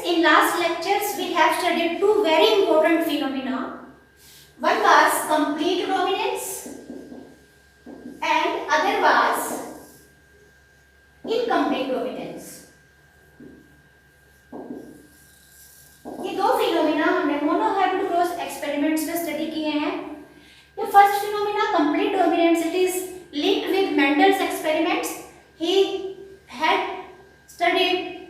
in last lectures we have studied two very important phenomena. One was complete dominance and other was incomplete dominance. ये दो phenomena हमने monohybrid cross experiments में study किए हैं. The first phenomena, complete dominance, it is linked with Mendel's experiments. He had studied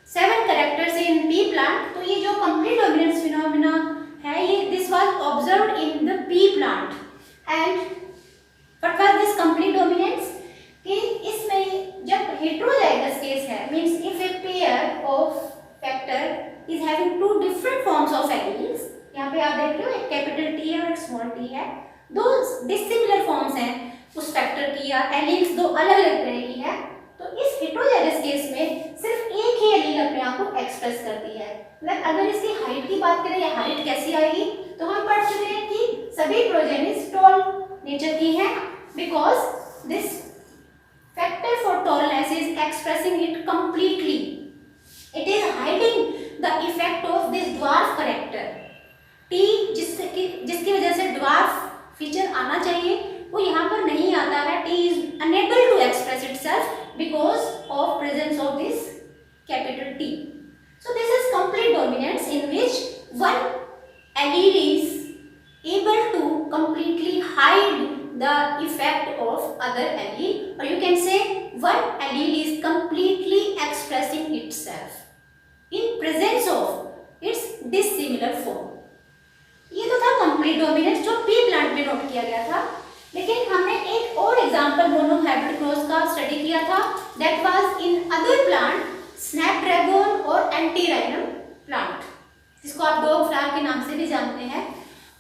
7 characters in pea plant. तो ये जो complete dominance phenomena है, ये this was observed in the pea plant. And what was this complete dominance? कि इसमें जब heterozygous case है, means if a pair of factor is having two different forms of alleles, यहाँ पे आप देख रहे हो एक कैपिटल T है और एक स्मॉल t है, दो डिसिमिलर फॉर्म्स हैं उस फैक्टर की या एलील्स दो अलग अलग तरह की है, तो इस हेटेरोजाइगस केस में सिर्फ एक ही एलील अपने आप को एक्सप्रेस करती है. मतलब अगर इसकी हाइट की बात करें या हाइट कैसी आएगी, तो हम पढ़ चुके हैं कि सभी प्रोजेनिस टॉल नेचर की हैं because this factor for tallness is expressing it completely. It is hiding the effect of this dwarf character T, जिसकी वजह से ड्वार्फ फीचर आना चाहिए वो यहाँ पर नहीं आता है. T is unable to express itself because of presence of this capital T. So this is complete dominance in which one allele is able to completely hide the effect of other allele, or you can say one allele is completely expressing itself in presence of its dissimilar form. ये तो था complete dominance जो P plant में note किया गया था. लेकिन हमने एक और एग्जांपल मोनोहाइब्रिड क्रॉस का स्टडी किया था, that was in other plant Snapdragon और एंटीराइनम प्लांट, जिसको आप डॉग फ्लावर के नाम से भी जानते हैं.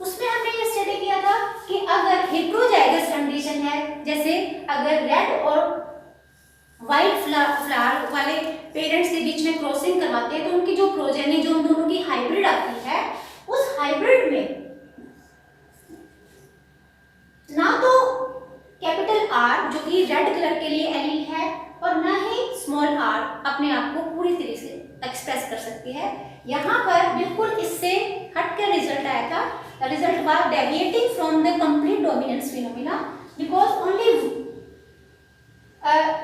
उसमें हमने ये स्टडी किया था कि अगर हेटेरोजाइगस कंडीशन है, जैसे अगर रेड और व्हाइट फ्लावर वाले पेरेंट्स के बीच में क्रॉसिंग करवाते हैं तो उनकी जो प्रोजेनी जो उन दोनों की हाइब्रिड आती है, उस हाइब्रिड में ना तो कैपिटल R जो कि रेड कलर के लिए एलील है और ना ही स्मॉल r अपने आप को पूरी तरह से एक्सप्रेस कर सकती है. यहाँ पर बिल्कुल इससे हटकर रिजल्ट आया था. The result was deviating from the complete dominance phenomena because only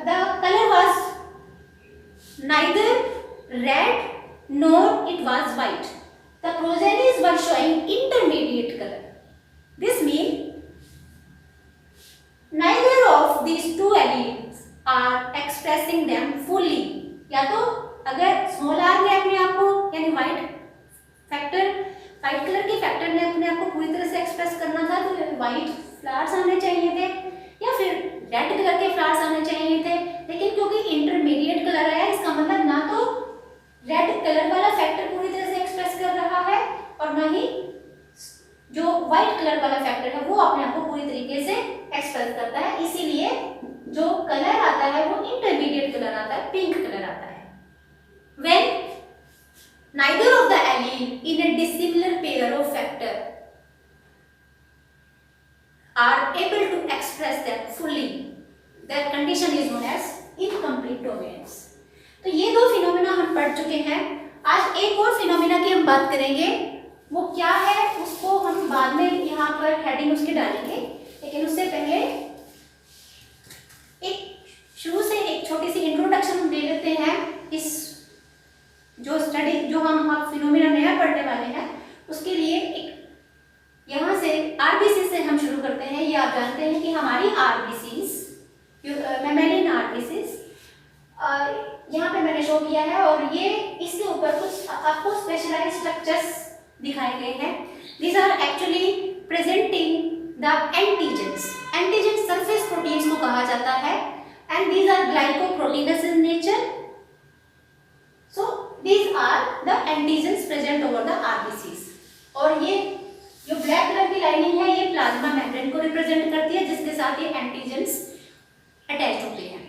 the colour was neither red nor it was white. The progenies were showing intermediate color. This means neither of these two alleles are expressing them fully. या तो अगर small r ने अपने आप को यानी white colour के factor ने अपने आप को पूरी तरह से एक्सप्रेस करना था तो व्हाइट फ्लावर्स आने चाहिए थे या फिर रेड कलर के फ्लावर्स आने चाहिए थे. लेकिन क्योंकि इंटरमीडिएट कलर आया, इसका मतलब ना तो रेड कलर वाला फैक्टर पूरी तरह से एक्सप्रेस कर रहा है और ना ही जो व्हाइट कलर वाला फैक्टर है वो अपने आप को पूरी तरीके से एक्सप्रेस करता है. इसीलिए जो कलर आता है वो इंटरमीडिएट कलर आता है, पिंक कलर आता है. When neither of the allele in a dissimilar pair of factor are able to express them fully, that condition is known as incomplete dominance. तो ये दो फिनोमेना हम पढ़ चुके हैं. आज एक और फिनोमेना की हम बात करेंगे. वो क्या है उसको हम बाद में यहाँ पर हेडिंग उसके डालेंगे, लेकिन उससे पहले एक शुरू से एक छोटी सी इंट्रोडक्शन हम दे देते हैं. इस जो स्टडी जो हम अब फिनोमेना नया पढ़ने वाले हैं उसके लिए एक यहाँ से आरबीसी से हम शुरू करते हैं. ये आप जानते हैं कि हमारी आरबीसीज मैमेलियन आरबीसीज यहाँ पे मैंने शो किया है और ये इसके ऊपर कुछ आपको स्पेशलाइज्ड स्ट्रक्चर्स दिखाए गए हैं. These are actually presenting the antigens. Antigens surface proteins को कहा जाता है and these are glycoproteins in nature. So these are the antigens present over the RBCs. और ये जो ब्लैक कलर की लाइनिंग है ये प्लाज्मा मेम्ब्रेन को रिप्रेजेंट करती है जिसके साथ ये एंटीजेंस अटैच होते हैं.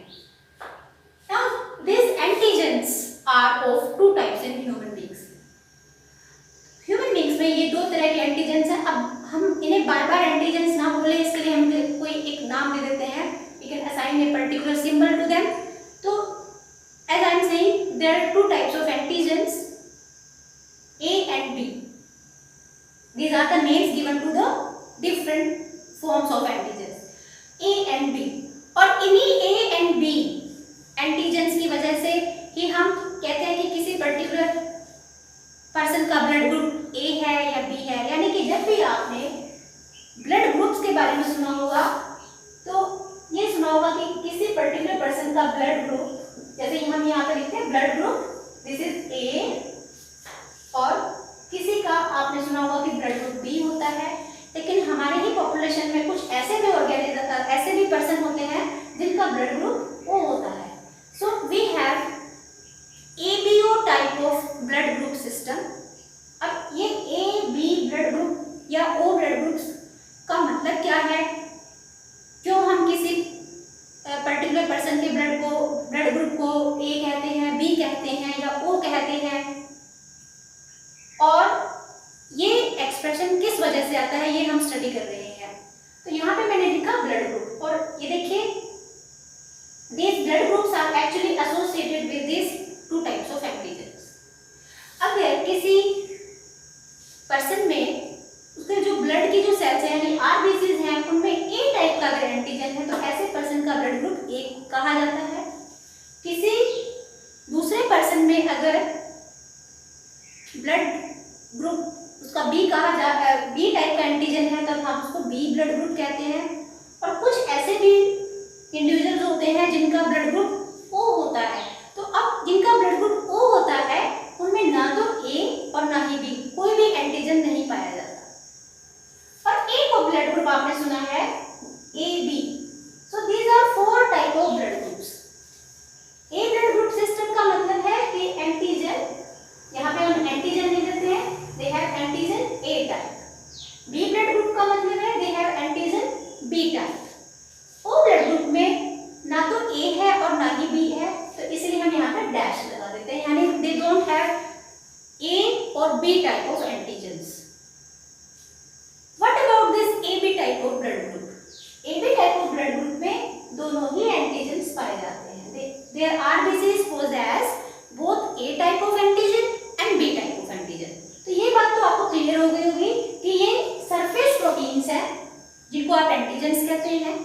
Now these antigens are of two types in human beings. Human beings में ये दो तरह के एंटीजेंस हैं. अब हम इन्हें बार बार एंटीजेंस ना बोले इसके लिए हम कोई एक नाम दे देते हैं. We can assign a particular symbol to them. तो as I am saying there are two types of antigens. Blood group, this is a, और किसी का आपने सुना होगा कि ब्लड ग्रुप बी होता है। लेकिन हमारे ही पॉपुलेशन में कुछ ऐसे भी ऐसे भी पर्सन होते हैं जिनका ब्लड ग्रुप ओ होता है। So we have ABO type of blood group system. अब ये ए बी ब्लड ग्रुप या ओ ब्लड ग्रुप का मतलब क्या है? क्यों हम किसी पर्टिकुलर पर्सन के ब्लड ग्रुप को ए कहते हैं, बी कहते हैं या ओ कहते हैं, और ये एक्सप्रेशन किस वजह से आता है, ये हम स्टडी कर रहे हैं। तो यहाँ पे मैंने लिखा ब्लड ग्रुप, और ये देखिए these blood groups are actually associated with these two types of antigens। अगर किसी पर्सन में उसके जो ब्लड की जो सेल्स हैं यानी आरबीसीज हैं उनमें ए टाइप का अगर एंटीजन है तो ऐसे पर्सन का ब्लड ग्रुप ए कहा जाता है। किसी दूसरे पर्सन में अगर ब्लड ग्रुप उसका बी बी टाइप का एंटीजन है तब हम उसको बी ब्लड ग्रुप कहते हैं। और कुछ ऐसे भी इंडिविजुअल्स होते हैं जिनका ब्लड ग्रुप ओ होता है। तो अब जिनका ब्लड ग्रुप ओ होता है उनमें ना तो ए और ना ही बी कोई भी एंटीजन नहीं पाया जाता। और एक और ब्लड ग्रुप आपने सुना है A B. So these are 4 type of blood groups. A blood group system का मतलब है कि एंटीजन, यहाँ पे हम एंटीजन लिख देते हैं, they have antigen A type. B blood group का मतलब है they have antigen B type. O blood group में ना तो ए है और ना ही बी है, तो इसलिए हम यहाँ पर डैश लगा देते हैं, यानी दे डोंट हैव ए और B type of antigens. What about this A B type of blood group? A B type of blood group में दोनों ही एंटीजन्स पाए जाते हैं। Their RBCs possess both A type of antigen and B type of antigen. तो ये बात तो आपको क्लियर हो गई होगी कि ये सरफेस प्रोटीन्स हैं जिनको आप एंटीजन्स कहते हैं।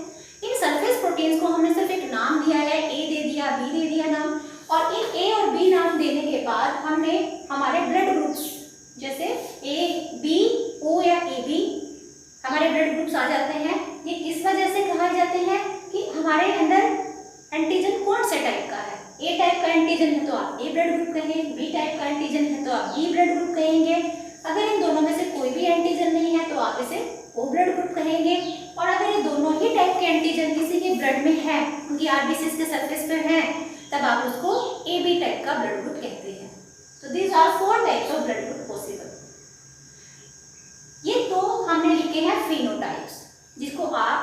इन सरफेस प्रोटीन्स को हमने सिर्फ एक नाम दिया है, ए दे दिया, बी दे दिया नाम, और इन ए और बी नाम देने के बाद हमने हमारे ब्लड ग्रुप्स जैसे ए बी ओ या ए बी हमारे ब्लड ग्रुप्स आ जाते हैं। ये किस वजह से कहा जाते हैं कि हमारे अंदर एंटीजन कौन से टाइप का है। ए टाइप का एंटीजन है तो आप ए ब्लड ग्रुप कहेंगे, बी टाइप का एंटीजन है तो आप बी ब्लड ग्रुप कहेंगे। अगर इन दोनों में से कोई भी एंटीजन नहीं है तो आप इसे ओ ब्लड ग्रुप कहेंगे। और अगर ये दोनों ही टाइप के एंटीजन किसी के ब्लड में है, उनकी आरबीसीज के सरफेस पर है, तब आप उसको ए बी टाइप का ब्लड ग्रुप कहते हैं। तो these are 4 types of blood group possible. ये तो हमने लिखे हैं फिनोटाइप्स जिसको आप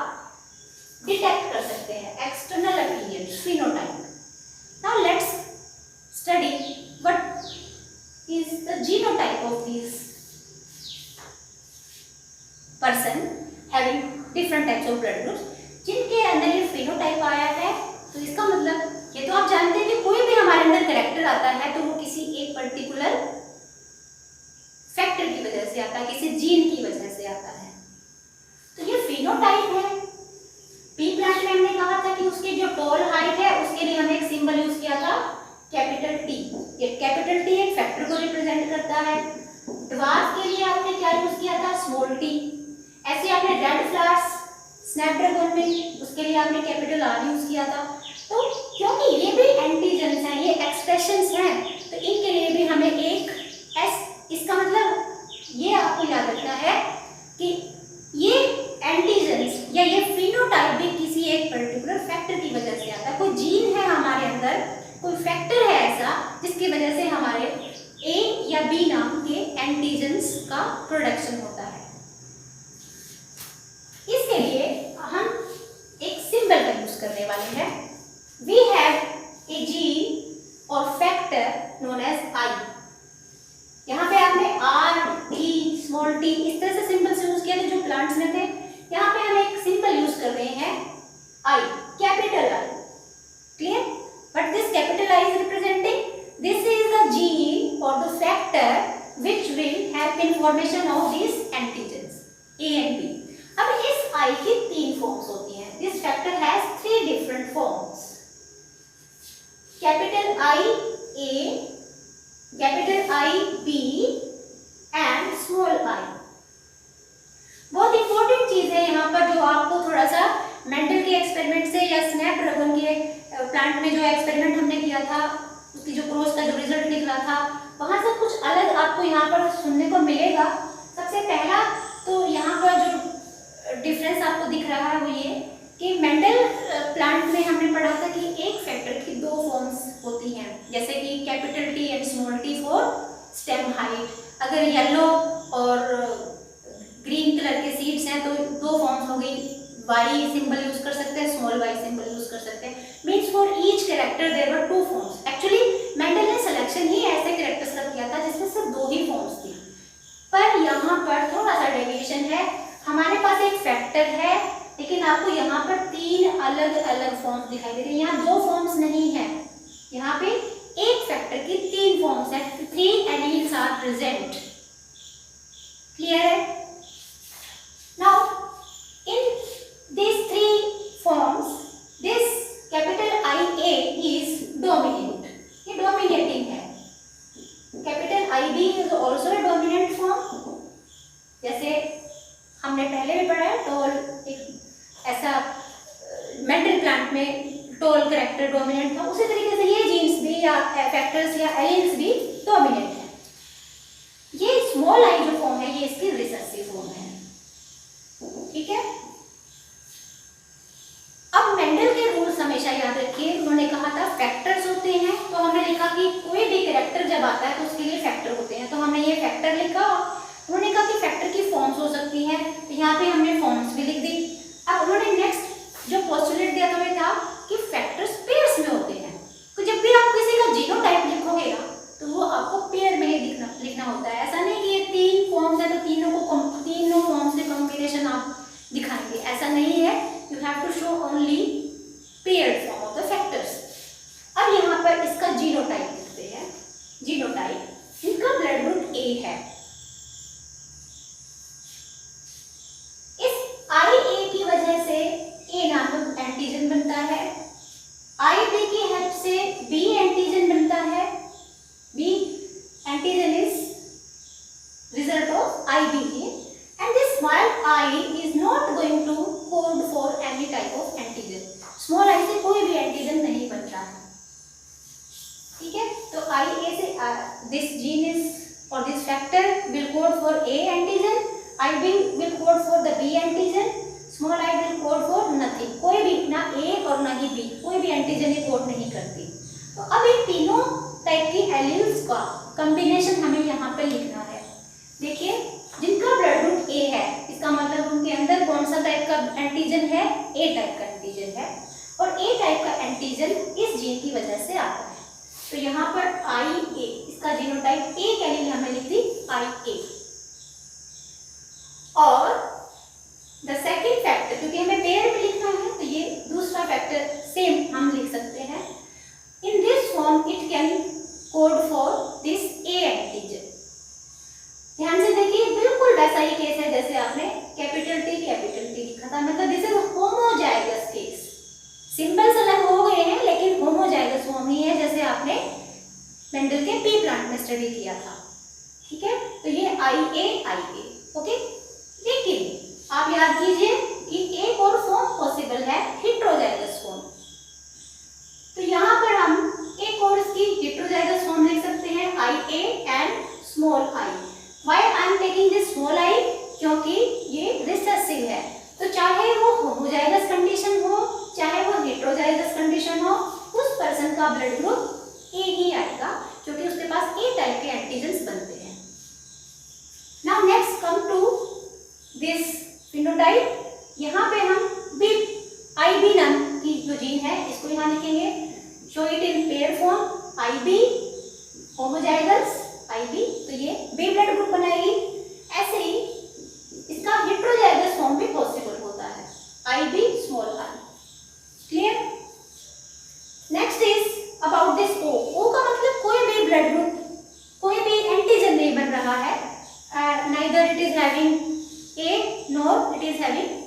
डिटेक्ट कर सकते हैं, external appearance phenotype. Now let's study what is the genotype of this person having different types of blood groups. जिनके अंदर ये फिनोटाइप आया है तो इसका मतलब ये तो आप जानते हैं कि कोई भी हमारे अंदर कैरेक्टर आता है तो वो किसी एक पर्टिकुलर फैक्टर की वजह से आता है, किसी जीन की वजह से आता है। तो ये फिनोटाइप है। पी प्लांट में हमने कहा था कि उसकी जो टॉल हाइट है उसके लिए हमने एक सिंबल यूज किया था कैपिटल टी। ये कैपिटल टी एक फैक्टर को रिप्रेजेंट करता है। ड्वार्फ के लिए आपने क्या यूज किया था? Small T. ऐसे आपने रेड फ्लावर्स स्नैपड्रैगन में उसके लिए आपने कैपिटल आर यूज किया था। तो क्योंकि ये भी एंटीजन्स हैं, ये एक्सप्रेशंस हैं, तो इनके लिए भी हमें एक एस, इसका मतलब ये आपको याद रखना है कि ये एंटीजन्स या ये फिनोटाइप भी किसी एक पर्टिकुलर फैक्टर की वजह से आता है। कोई जीन है हमारे अंदर, कोई फैक्टर है ऐसा जिसकी वजह से हमारे ए या बी नाम के एंटीजन्स का प्रोडक्शन होता है। इसके लिए हम एक सिंबल का यूज करने वाले हैं। वी हैव ए जीन और फैक्टर नोन एज आई। यहाँ पे आपने आर टी स्मॉल टी इस तरह से सिंबल यूज किया थे जो प्लांट्स में थे। यहाँ पे हम एक सिंबल यूज कर रहे हैं I, capital I. Clear? But this capital I is representing this is the gene और the factor which will help in formation of this antigens A and B. अब इस आई की 3 फॉर्म्स होती हैं। This factor has 3 different forms, capital I A, capital I B and small I. बहुत important चीज है यहाँ पर जो आपको थोड़ा सा मेंटल के एक्सपेरिमेंट से या स्नैपड्रैगन के प्लांट में जो एक्सपेरिमेंट हमने किया था उसकी जो क्रॉस था, वहाँ से कुछ अलग आपको यहाँ पर सुनने को मिलेगा। सबसे पहला तो यहाँ पर जो डिफरेंस आपको दिख रहा है वो ये कि मेंडल प्लांट में हमने पढ़ा था कि एक फैक्टर की दो फॉर्म्स होती हैं, जैसे कि capital T and small T for stem height. अगर येलो और ग्रीन कलर के सीड्स हैं तो दो फॉर्म्स हो गई, वाई सिंबल यूज कर सकते हैं, स्मॉल वाई सिंबल यूज कर सकते हैं। Means for each character there were two forms. Actually Mendel ने सिलेक्शन ही ऐसे कैरेक्टर्स का किया था जिसमें सिर्फ दो ही फॉर्म्स थी, पर यहाँ पर थोड़ा सा डेविएशन है। हमारे पास एक फैक्टर है लेकिन आपको यहाँ पर तीन अलग अलग फॉर्म्स दिखाई दे रही है। यहाँ दो फॉर्म्स नहीं है, यहाँ पे एक फैक्टर की तीन फॉर्म्स है, 3 एलील्स आर प्रेजेंट। क्लियर है? Now in these three forms this capital IA is dominant, ये dominating है। capital IB is also a dominant form, जैसे हमने पहले भी पढ़ा है टॉल एक ऐसा मेंडल प्लांट में टॉल कैरेक्टर डोमिनेंट था, उसी तरीके से ये जीन्स भी या फैक्टर्स या एलिन्स भी डोमिनेंट है। ये स्मॉल आई जो फॉर्म है ये इसकी रिसेसिव फॉर्म है। ठीक है, अब मेंडल के रूल्स हमेशा याद रखिए। उन्होंने कहा था फैक्टर्स होते हैं, तो हमने लिखा कि कोई भी कैरेक्टर जब आता है तो उसके लिए फैक्टर होते हैं, तो हमने ये फैक्टर लिखा। उन्होंने कहा कि फैक्टर की फॉर्म्स हो सकती हैं, तो यहाँ पे हमने फॉर्म्स भी लिख दी। अब उन्होंने नेक्स्ट जो पोस्टुलेट दिया था वो था कि फैक्टर्स पेयर्स में होते हैं, तो जब भी आप किसी का जीनोटाइप लिखोगे ना तो वो आपको पेयर में ही लिखना होता है। ऐसा नहीं कि ये तीन फॉर्म्स है तो तीनों फॉर्म्स के कॉम्बिनेशन आप दिखाएंगे, ऐसा नहीं है। You have to show only paired form of the factors। अब यहाँ पर इसका जीनोटाइप लिखते हैं। जीनोटाइप इनका ब्लड ग्रुप A है। इस IA की वजह से A नामक एंटीजन बनता है, IB की हेल्प से B एंटीजन बनता है। B antigen is result of IB gene, and this small I is not going to code for any type of antigen। Small I से कोई भी एंटीजन नहीं बन रहा है। ठीक है, तो IA से this gene is or this factor will code for A antigen, IB will code for the B antigen, small I will code for nothing। कोई भी ना A और ना ही B कोई भी एंटीजन ये कोड नहीं करती। तो अब इन तीनों टाइप की एलील्स का कॉम्बिनेशन हमें यहाँ पे लिखना है। देखिए, जिनका ब्लड ग्रुप A है इसका मतलब उनके अंदर कौन सा टाइप का एंटीजन है? A टाइप का एंटीजन है, और A टाइप का एंटीजन इस जीन की वजह से आता है। तो यहाँ पर IA इसका जीनोटाइप A के लिए हमने लिख दी IA। और द सेकंड फैक्टर, क्योंकि हमें पेयर में लिखना है तो ये दूसरा फैक्टर सेम हम लिख सकते हैं। In this form it can code for this A antigen. ध्यान से देखिए, बिल्कुल वैसा ही केस है जैसे आपने कैपिटल टी लिखा था, मतलब this is homozygous case. Symbols अलग हो गए हैं लेकिन होमोजाइगस फॉर्म ही है, जैसे आपने मेंडल के पी प्लांट में स्टडी किया था। ठीक है, तो ये IA ओके। लेकिन आप याद कीजिए कि एक और फॉर्म पॉसिबल है, हेटेरोजाइगस फॉर्म। तो यहाँ पर हम एक और इसकी हेटेरोजाइगस फॉर्म लिख सकते हैं, IA and small I। Why I am taking this small I? क्योंकि ये रिसेसिव है, तो चाहे वो होमोजाइगस कंडीशन हो चाहे वो हेटेरोजाइगस कंडीशन हो, उस पर्सन का ब्लड ग्रुप A ही आएगा क्योंकि उसके पास A टाइप के एंटीजन्स बनते हैं। Now next come to this phenotype. यहाँ पे हम IB नाम की जो जीन है इसको यहाँ लिखेंगे, show it in pair form IB homozygous IB, तो ये B ब्लड ग्रुप बनाएगी। ऐसे ही इसका हेटेरोजाइगस फॉर्म भी पॉसिबल होता है, IB small I। Clear? Next is about this O का मतलब कोई भी ब्लड ग्रुप, कोई भी एंटीजन नहीं बन रहा है, neither it is having A nor it is having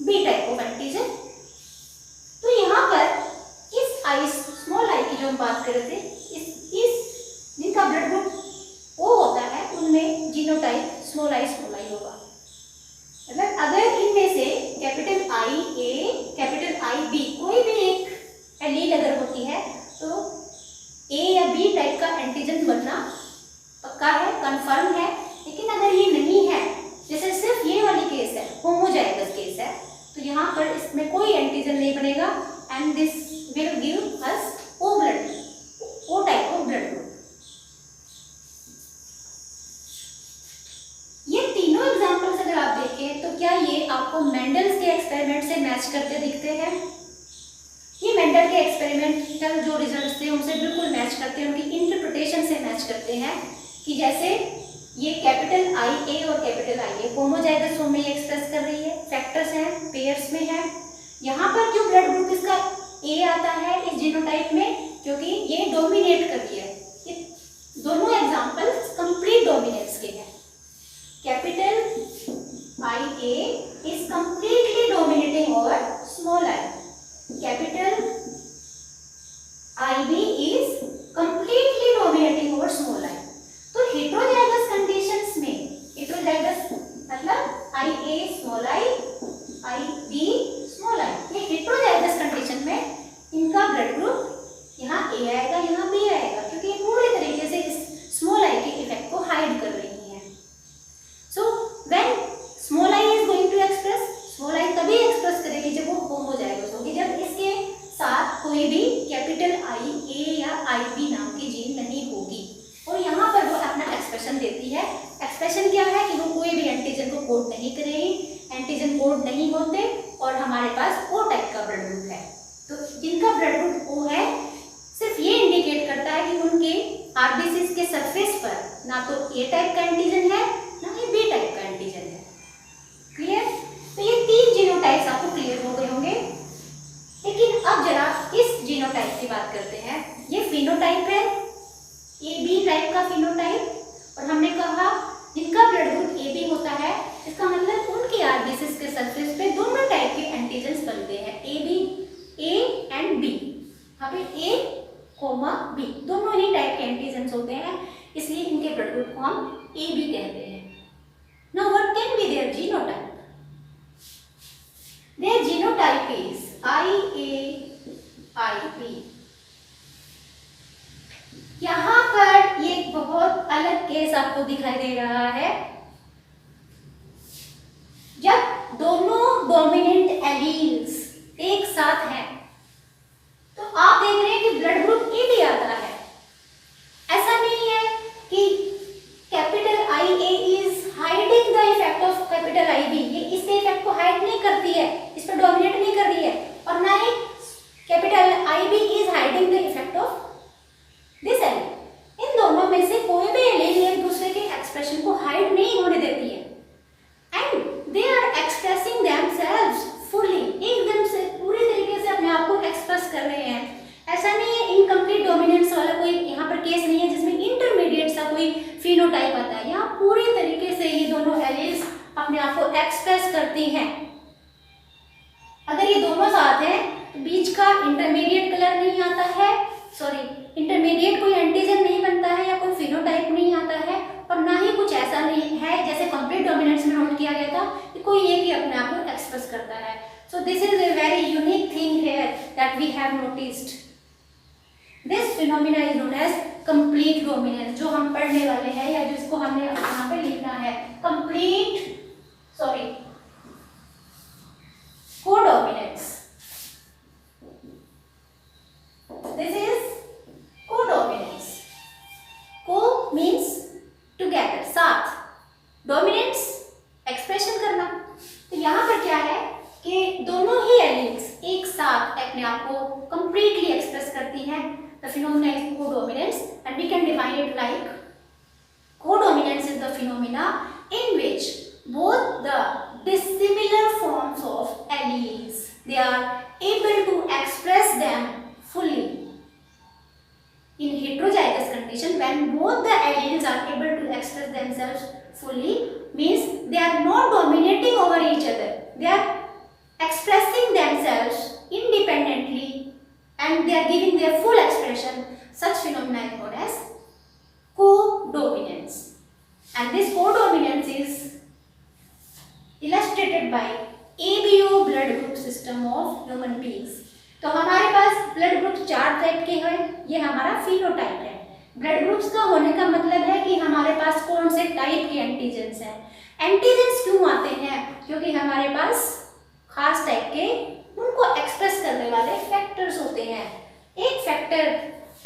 B type of antigen. तो यहाँ पर इस I स्मॉल I की जो हम बात कर रहे थे, इस जिनका ब्लड ग्रुप O होता है उनमें जीनोटाइप स्मॉल I होगा। मतलब अगर इनमें से कैपिटल IA कैपिटल IB कोई भी एक एलील अगर होती है तो A या B टाइप टाइप का एंटीजन बनना पक्का है, कंफर्म है। लेकिन अगर ये नहीं है, जैसे सिर्फ ये वाली केस है, होमोजाइगस केस है, तो यहाँ पर इसमें कोई एंटीजन नहीं बनेगा and this will give us O blood, O type of blood group. ये तीनों एग्जांपल्स अगर आप देखें तो क्या ये आपको मेंडल्स के एक्सपेरिमेंट से मैच करते दिखते हैं? ये मेंडल के एक्सपेरिमेंटल जो रिजल्ट्स थे उनसे बिल्कुल मैच करते हैं, उनकी इंटरप्रिटेशन से मैच करते हैं कि जैसे ये कैपिटल आई ए और capital I A homozygous form में ये एक्सप्रेस कर रही है, फैक्टर्स हैं, पेयर्स में है। यहाँ पर जो ब्लड ग्रुप इसका ए आता है इस जीनोटाइप में, क्योंकि ये डोमिनेट कर रही है। ये दोनों एग्जांपल्स कंप्लीट डोमिनेंस के हैं। Capital I A is completely dominating over small I, capital I B is completely dominating over small I. तो हेटेरोजाइगस कंडीशंस में, हेटेरोजाइगस मतलब I A small I B small I, ये heterozygous condition में इनका blood group यहाँ ए आएगा, यहाँ B आएगा, क्योंकि ये पूरी तरीके से इस स्मॉल आई के इफेक्ट को हाइड कर रही है। So when small i is going to express, small i तभी एक्सप्रेस करेगी जब वो होमोजाइगस होगी, जब इसके साथ कोई भी कैपिटल आई ए या आई बी नाम की जीन नहीं होगी। और यहाँ पर वो अपना एक्सप्रेशन देती है। एक्सप्रेशन क्या है कि वो कोई भी एंटीजन को कोड नहीं करेगी, एंटीजन कोड नहीं होते और हमारे पास ओ टाइप का ब्लड ग्रुप है। तो जिनका ब्लड ग्रुप ओ है, सिर्फ ये इंडिकेट करता है कि उनके आरबीसीज के सरफेस पर ना तो ए टाइप का एंटीजन है ना ही बी टाइप का एंटीजन है। क्लियर? तो ये तीन जीनोटाइप्स आपको क्लियर हो गए होंगे। लेकिन अब जरा इस जीनोटाइप की बात करते हैं। ये फिनोटाइप है, ए बी टाइप का फिनोटाइप, और हमने कहा जिनका ब्लड ग्रुप ए बी होता है, इसका मतलब उनके आरबीसीज के सरफेस पे दोनों टाइप के एंटीजन्स बनते हैं, A B, A and B. यहाँ पे ए कोमा बी दोनों ही टाइप के एंटीजन्स होते हैं, इसलिए इनके ब्लड ग्रुप को हम ए बी कहते हैं। Now what can be their genotype? Their genotype is I A I B. यहाँ पर ये बहुत अलग केस आपको दिखाई दे रहा है, जब दोनों डोमिनेंट एलील्स एक साथ हैं, तो आप देख रहे हैं कि ब्लड ग्रुप ए भी आता है। ऐसा नहीं है कि capital I A is hiding the effect of capital I B, ये इसके इफेक्ट को हाइड नहीं करती है, इस पर डोमिनेट नहीं कर रही है, और ना ही capital I B is hiding the effect of this allele. इन दोनों में से कोई भी एलील एक दूसरे के एक्सप्रेशन को हाइड नहीं होने देती है, and they are expressing themselves fully, एकदम से पूरी तरीके से अपने आप को एक्सप्रेस कर रहे हैं। ऐसा नहीं है इनकम्प्लीट डोमिनेंस वाला कोई यहाँ पर केस नहीं है जिसमें इंटरमीडिएट सा कोई फिनोटाइप आता है। यहाँ पूरी तरीके से ये दोनों एलील्स अपने आप को एक्सप्रेस करती हैं। अगर ये दोनों साथ हैं तो बीच का इंटरमीडिएट कलर नहीं आता है, सॉरी इंटरमीडिएट कोई एंटीजन नहीं बनता है या कोई फिनोटाइप नहीं आता है, और ना ही कुछ ऐसा नहीं है जैसे कंप्लीट डोमिनेंस में नोट किया गया था कि कोई एक ही अपने आप को एक्सप्रेस करता है। So this is a very unique thing here that we have noticed. This phenomena is known as complete dominance, जो हम पढ़ने वाले हैं या जिसको हमने यहाँ पे लिखना है complete, sorry codominance. This is codominance. Co means together, साथ, dominance एक्सप्रेशन करना। तो यहाँ पर क्या है कि दोनों ही एलील्स एक साथ अपने आप को completely एक्सप्रेस करती हैं। The phenomena is codominance and we can define it like codominance is the phenomena in which both the dissimilar forms of alleles they are able to express them fully. In heterozygous condition, when both the alleles are able to express themselves fully, means they are not dominating over each other. They are expressing themselves independently and they are giving their full expression. Such phenomena is known as codominance. And this codominance is illustrated by ABO blood group system of human beings. तो हमारे पास blood group 4 type के हैं, ये हमारा phenotype है। Blood groups का होने का मतलब है कि हमारे पास कौन से टाइप के एंटीजेंस हैं। एंटीजेंस क्यों आते हैं? क्योंकि हमारे पास खास टाइप के उनको एक्सप्रेस करने वाले फैक्टर्स होते हैं। एक फैक्टर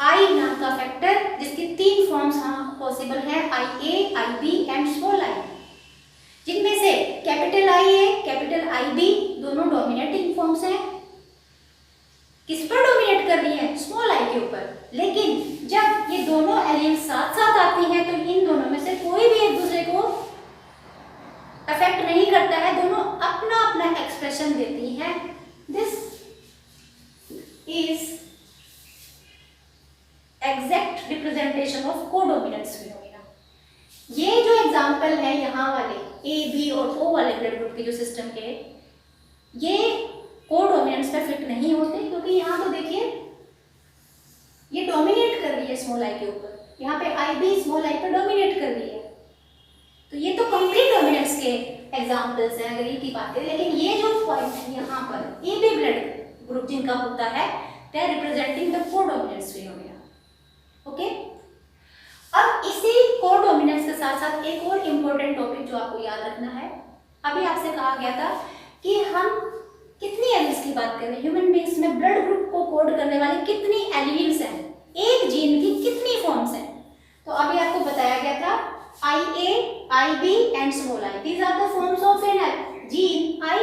आई नाम का फैक्टर, जिसकी 3 फॉर्म्स पॉसिबल हैं, IA, IB एंड स्मॉल आई, जिनमें से कैपिटल IA, कैपिटल IB दोनों डोमिनेटिंग फॉर्म्स हैं। किस पर डोमिनेट कर रही है? स्मॉल आई के ऊपर। लेकिन जब ये दोनों एलील साथ साथ आती हैं तो इन दोनों में से कोई भी एक दूसरे को अफेक्ट नहीं करता है, दोनों अपना अपना एक्सप्रेशन देती हैं। This is exact representation of codominance phenomena. ये जो एग्जांपल है यहाँ वाले ए, बी और ओ वाले ब्लड ग्रुप के जो सिस्टम के, ये कोडोमिनेंस पे फिट नहीं होते, क्योंकि यहाँ तो देखिए ये डोमिनेट कर रही है स्मॉल आई के ऊपर, यहाँ पे IB स्मॉल आई पर डोमिनेट कर रही है, तो ये तो कंप्लीट डोमिनेंस के एग्जांपल्स हैं अगर ये की बात है। लेकिन ये जो पॉइंट है यहाँ पर AB ब्लड ग्रुप जिनका होता है, they are representing the codominance phenomena. Okay, अब इसी कोडोमिनेंस के साथ साथ एक और इम्पोर्टेंट टॉपिक जो आपको याद रखना है, अभी आपसे कहा गया था कि हम कितनी एलील्स की बात कर रहे हैं, ह्यूमन बींग्स में ब्लड ग्रुप को कोड करने वाली कितनी एलील्स हैं, एक जीन की कितनी फॉर्म्स हैं। तो अभी आपको बताया गया था IA, IB and small I, these are the forms of an gene I,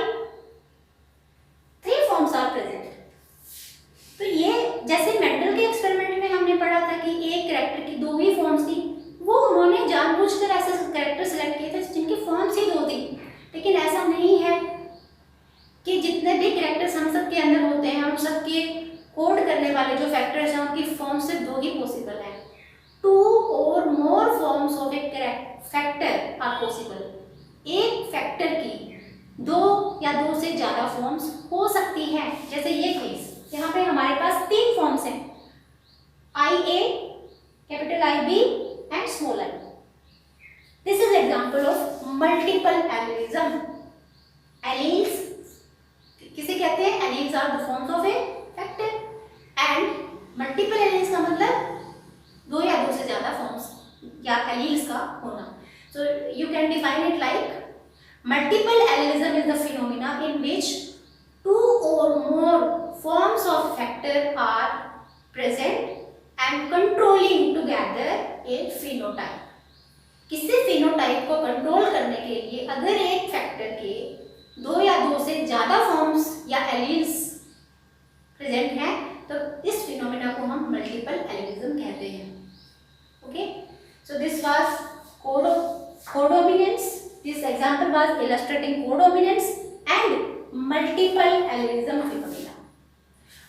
3 forms are present. तो ये जैसे मेंडल के एक्सपेरिमेंट में हमने पढ़ा था कि एक कैरेक्टर की 2 ही फॉर्म्स थी, वो उन्होंने जानबूझकर ऐसे कैरेक्टर सिलेक्ट किए थे जिनकी फॉर्म्स ही 2 थी। लेकिन ऐसा नहीं है कि जितने भी कैरेक्टर्स हम सब के अंदर होते हैं, हम सब के कोड करने वाले जो फैक्टर्स हैं उनकी फॉर्म से 2 ही पॉसिबल हैं। 2 और more forms of a factor are possible. एक फैक्टर की 2 या 2 से ज़्यादा फॉर्म्स हो सकती हैं। जैसे ये केस, यहाँ पे हमारे पास 3 फॉर्म्स हैं, IA, capital IB and small I. This is example of multiple allelism. Alleles किसे कहते हैं? Alleles are the forms of a factor, and multiple alleles का मतलब 2 या 2 से ज्यादा फॉर्म्स या एलील्स का होना। So you can define it like multiple एलीलिज्म is the phenomena in which 2 or more forms of factor are present and controlling together a phenotype। किसी phenotype को कंट्रोल करने के लिए अगर एक फैक्टर के 2 या 2 से ज्यादा फॉर्म्स या एलील्स प्रेजेंट हैं तो इस फिनोमेना को हम मल्टीपल एलीलिज्म कहते हैं। Okay, so this was codominance. This example was illustrating codominance and multiple एलीलिज्म phenomena.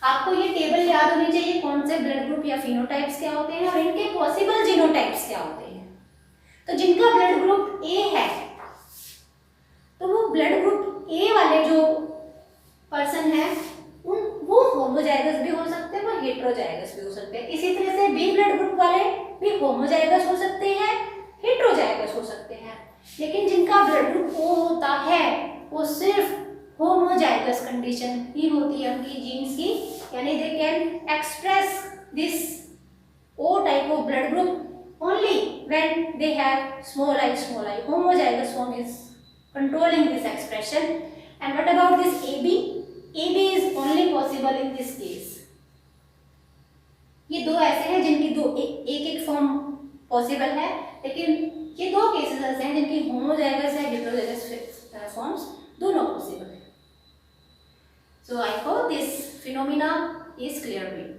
आपको ये टेबल याद होनी चाहिए, कौन से ब्लड ग्रुप या फिनोटाइप्स क्या होते हैं और इनके पॉसिबल जीनोटाइप्स क्या होते हैं। तो जिनका ब्लड ग्रुप A है तो वो ब्लड ग्रुप A वाले जो पर्सन है वो होमोजाइगस भी हो सकते हैं, वो हेटेरोजाइगस भी हो सकते हैं। इसी तरह से B ब्लड ग्रुप वाले भी होमोजाइगस हो सकते हैं, हेटेरोजाइगस हो सकते हैं। लेकिन जिनका ब्लड ग्रुप O होता है वो सिर्फ होमोजाइगस कंडीशन ही होती है उनकी जीन्स की, यानी they can express this O type of blood group only when they have small I. Homozygous form is controlling this expression. And what about this AB? AB is only possible in this case. ये 2 ऐसे हैं जिनकी एक form possible है, लेकिन ये 2 cases ऐसे हैं जिनकी होमोजाइगस है, हेटेरोजाइगस फॉर्म्स दोनों पॉसिबल है। So I hope this phenomena is clear to you.